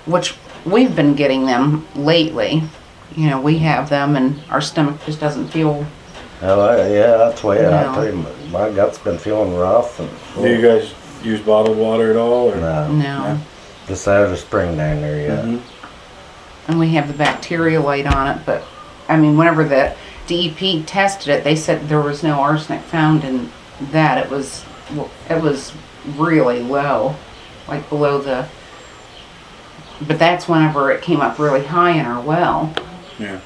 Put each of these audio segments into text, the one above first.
which we've been getting them lately. You know, we have them and our stomach just doesn't feel. Well, yeah, that's why I No. tell you, my gut's been feeling rough. And, Do you guys use bottled water at all? Or? No. No. Just out of the spring down there, yeah. And we have the bacteria light on it, but I mean, whenever the DEP tested it, they said there was no arsenic found in that. It was really low, like below the. But that's whenever it came up really high in our well. Yeah.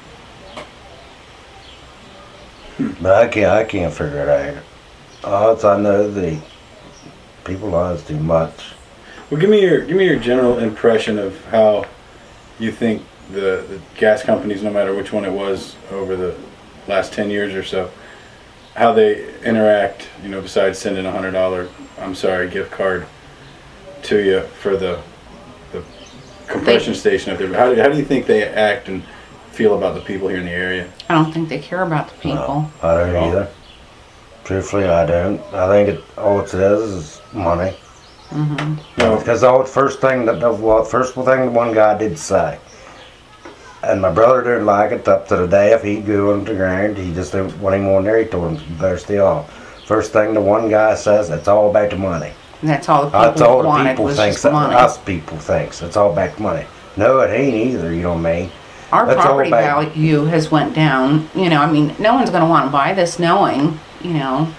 But I can't figure it out. Odds I know the people lies too much. Well, give me your general impression of how you think the gas companies, no matter which one it was over the last 10 years or so, how they interact, you know, besides sending a $100 gift card to you for the compression station up there. How do you think they act and feel about the people here in the area? I don't think they care about the people. No, I don't either. Truthfully, I don't. I think all it is money. No. Because the first thing the one guy did say, and my brother didn't like it up to the day if he'd go on the ground, he just didn't want him on there. He told him you better stay off. First thing the one guy says, it's all about the money. And that's all the That's people all the wanted people was thinks. just money. Us people thinks it's all about the money. No, it ain't either. You know what I mean? Our That's all property about- value has went down. You know, I mean, no one's going to want to buy this knowing, you know.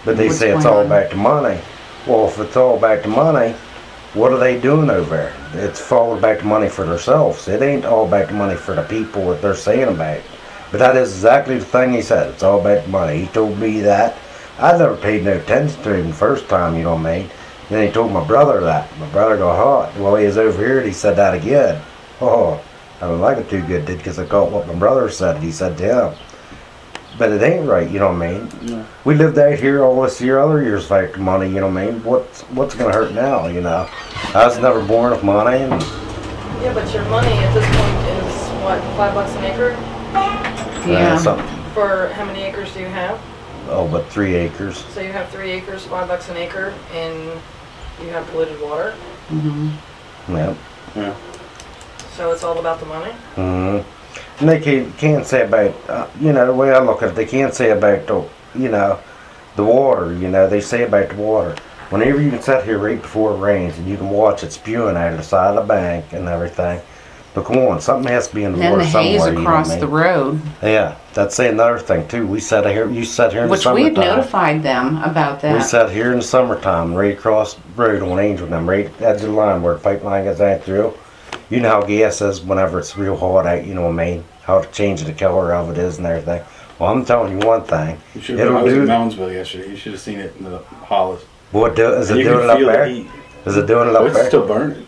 But they What's say it's going all on? about the money. Well, if it's all about the money, what are they doing over there? It's all about the money for themselves. It ain't all about the money for the people that they're saying about. But that is exactly the thing he said. It's all about the money. He told me that. I never paid no attention to him the first time, you know what I mean? Then he told my brother that. My brother go, oh, well, he was over here and he said that again. Oh, I don't like it too good, did, because I caught what my brother said. He said to him. But it ain't right, you know what I mean? Yeah. We lived out here all this year, other years like the money, you know what I mean? What's going to hurt now, you know? I was never born with money. And Yeah, but your money at this point is, what, $5 an acre? Yeah. something. For how many acres do you have? Oh, but 3 acres. So you have 3 acres, $5 an acre, and you have polluted water. Yeah. Yeah. So it's all about the money. And they can't say about, you know, the way I look at it, they can't say about the, you know, the water, you know, they say about the water. Whenever you can sit here right before it rains and you can watch it spewing out of the side of the bank and everything, but come on, something has to be in the Then water the somewhere, haze you know what across I mean? the road, Yeah, that's another thing too. We sat here, you sat here in which the we summertime. had notified them about We that. sat here in the summertime, right across the road on Angel, them right edge of the line where the pipeline goes out through. You know how gas is whenever it's real hot out, you know what I mean? How to change the color of it is and everything. Well, I'm telling you one thing. You should have. I was in Moundsville yesterday. You should have seen it in the hollows. What is it And you doing can it up feel the there? heat. Is it doing it Oh, up it's there? still burning.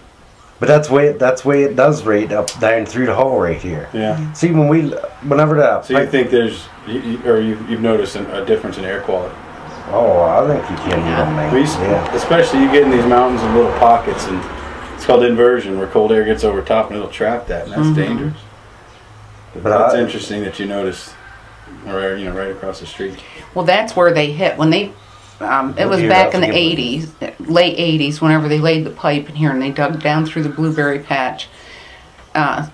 But that's way it does right up down through the hole right here. Yeah. See whenever that. So you think you've noticed a difference in air quality? Oh, I think you can. You know what I mean? Yeah. Especially you get in these mountains in little pockets, and it's called inversion, where cold air gets over top and it'll trap that, and that's dangerous. But that's interesting that you noticed, right across the street. Well, that's where they hit when they. It was year back in that's the again? 80s, late 80s, whenever they laid the pipe in here and they dug down through the blueberry patch.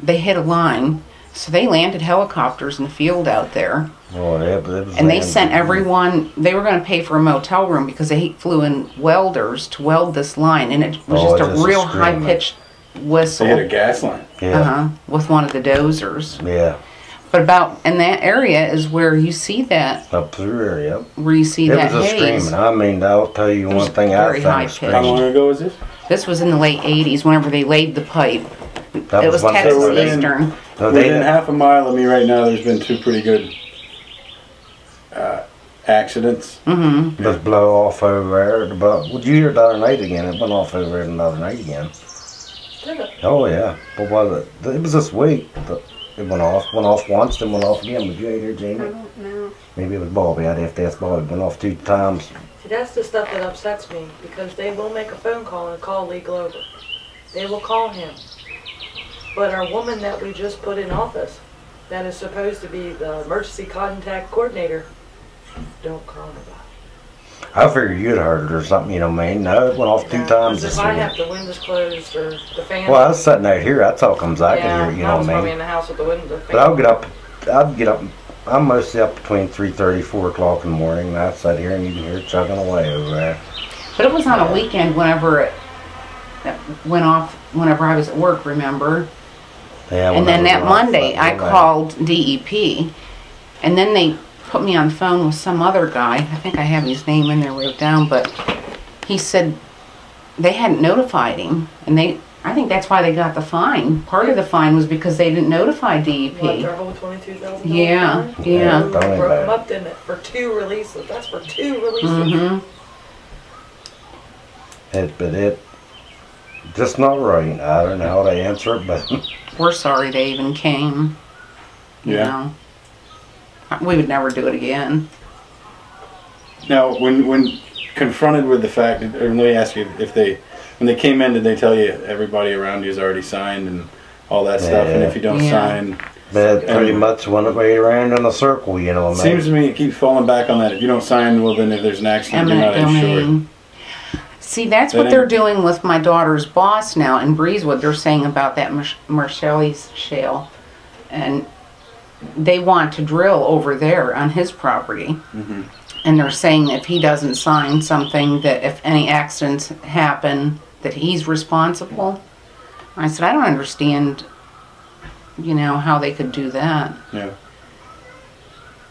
They hit a line, so they landed helicopters in the field out there. Oh, yeah, but it was. And they sent everyone, they were going to pay for a motel room because they flew in welders to weld this line. And it was Oh, just just a a real screaming. high-pitched So whistle. you had a gas line. Yeah. With one of the dozers. Yeah. But about in that area is where you see that, Up through there, yep. where you see It that was a haze. screaming. I mean, I'll tell you It was one thing. very I found high-pitched. How long screaming. ago was this? This was in the late 80s, whenever they laid the pipe. That It was one Texas thing. Eastern. No, they Within half a mile of me right now, there's been 2 pretty good accidents. just blow off over there. But would you hear it the other night again? It went off over there the other night again. Did it? Oh yeah. What was it? It was this week. But it went off. Went off once, then went off again. Would you hear Jamie? I don't know. Maybe it was Bobby. I'd have to ask Bobby. It went off 2 times. See, that's the stuff that upsets me, because they will make a phone call and call Lee Glover. They will call him. But our woman that we just put in office, that is supposed to be the emergency contact coordinator, don't call nobody. I figured you'd heard it or something, you know what I mean? No, it went off 2 Yeah, times 'cause this if I week. have the windows closed or the fan. Well, I was sitting out here, that's all comes I yeah, can hear, you I know was what I probably mean? in the house with the window. But I'd get up, I'm mostly up between 3:30, 4 o'clock in the morning, and I sit here and you can hear it chugging away over there. But it was on a weekend whenever it went off, whenever I was at work, remember? Yeah, And then that Monday, I called. called DEP, and then they put me on the phone with some other guy. I think I have his name in there wrote down, but he said they hadn't notified him, and I think that's why they got the fine. Part of the fine was because they didn't notify Like DEP. their whole $22,000. Yeah, fine? yeah. Don't worry Broke about them it. up, didn't it? For 2 releases. That's for 2 releases. Mm-hmm. But it, just not right. I don't know how to answer it, but We're sorry they even came. You Yeah. know. We would never do it again. Now, when confronted with the fact, or let me ask you, when they came in, did they tell you everybody around you has already signed and all that stuff, and if you don't Yeah. sign, that pretty much went way around in a circle, you know what I mean? seems to me it keeps falling back on that. If you don't sign, well, then if there's an accident, you're Eminent not insured. domain. See, that's That what they're ain't- doing with my daughter's boss now in Breezewood. They're saying about that Marshallese shale. And they want to drill over there on his property. Mhm. And they're saying if he doesn't sign something, that if any accidents happen, that he's responsible. I said, I don't understand, you know, how they could do that. Yeah.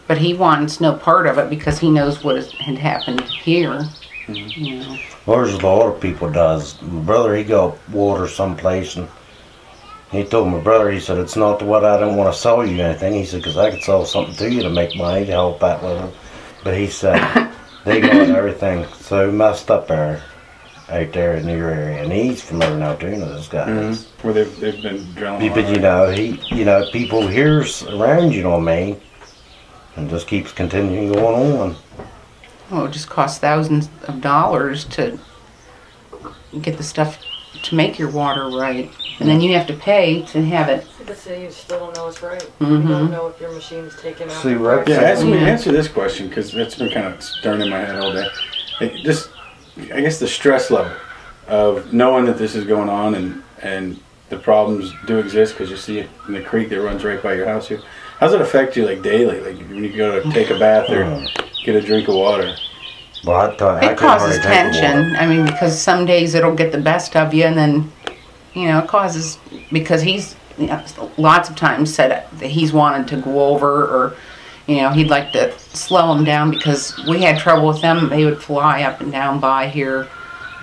But he wants no part of it because he knows what had happened here. You know. Well, there's a lot of people does. My brother, he got water someplace, and he told my brother, he said, it's not what I don't want to sell you anything. He said, because I could sell something to you to make money to help out with it. But he said, they got everything so messed up there, out there in your area. And he's from over now too, you know, this guy. Mhm. Where they've been drilling. But you know, people here's around, you know what I mean? And just keeps continuing going on. Well, it just costs thousands of dollars to get the stuff to make your water right. And then you have to pay to have it. But see, you still don't know it's right. Mhm. You don't know if your machine's taking out. See, the what- Yeah, pressure. answer this question, because it's been kind of stirring in my head all day. Just, I guess, the stress level of knowing that this is going on and the problems do exist, because you see it in the creek that runs right by your house here. How does it affect you, like, daily? Like, when you go to take a bath or get a drink of water? Well, I It couldn't causes hardly take the water. tension. I mean, because some days it'll get the best of you, and then, you know, it causes, because he's, you know, lots of times said that he's wanted to go over, or, you know, he'd like to slow them down because we had trouble with them. They would fly up and down by here,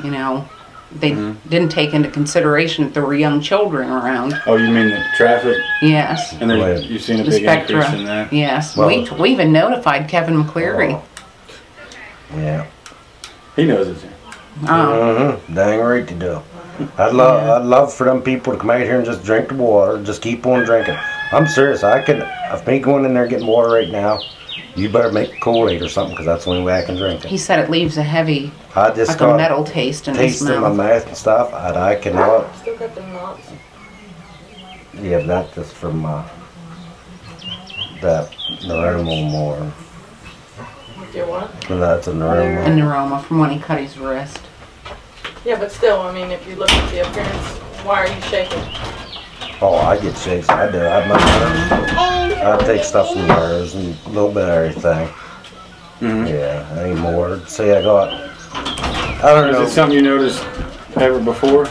you know. They didn't take into consideration that there were young children around. Oh, you mean the traffic? Yes. And Right. you've seen a The big increase spectra. in that? Yes. Well- we even notified Kevin McCleary. Yeah. He knows it's here. Dang right to do. I'd love for them people to come out here and just drink the water, just keep on drinking. I'm serious. If me going in there getting water right now, you better make a Kool-Aid or something, because that's the only way I can drink He it. said it leaves a heavy, I just like a got metal taste in his taste in my mouth. mouth and stuff, and I cannot. Still got the knots. Yeah, that's just from that neuromal more. With your what? And that's a A neuromal. neuroma from when he cut his wrist. Yeah, but still, I mean, if you look at the appearance, why are you shaking? Oh, I get shakes. I do. I have my nerves. I take stuff from nerves and a little bit of everything. Yeah, anymore. See, I don't know. Is it something you noticed ever before?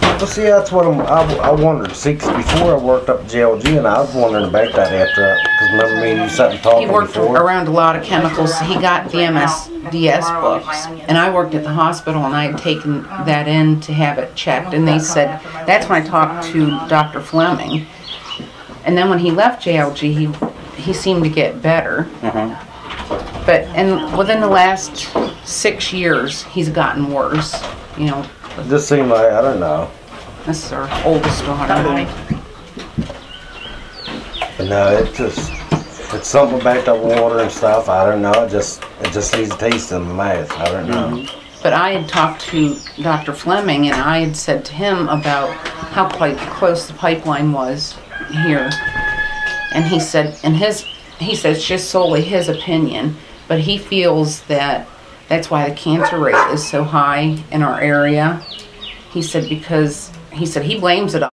Well, see, that's what I wondered. See, 'cause before I worked up at JLG, and I was wondering about that after, because remember me and you sat and He talking worked before? around a lot of chemicals. He got the MSDS books. And I worked at the hospital, and I had taken that in to have it checked. And they said, that's when I talked to Dr. Fleming. And then when he left JLG, he seemed to get better. But within the last 6 years, he's gotten worse. You know, It just seemed like, I don't know. this is our oldest daughter. But no, it's something about the water and stuff. I don't know. It just leaves a taste in my mouth. I don't know. But I had talked to Dr. Fleming, and I had said to him about how close the pipeline was here. And he said it's just solely his opinion, but he feels that that's why the cancer rate is so high in our area. He said because he blames it on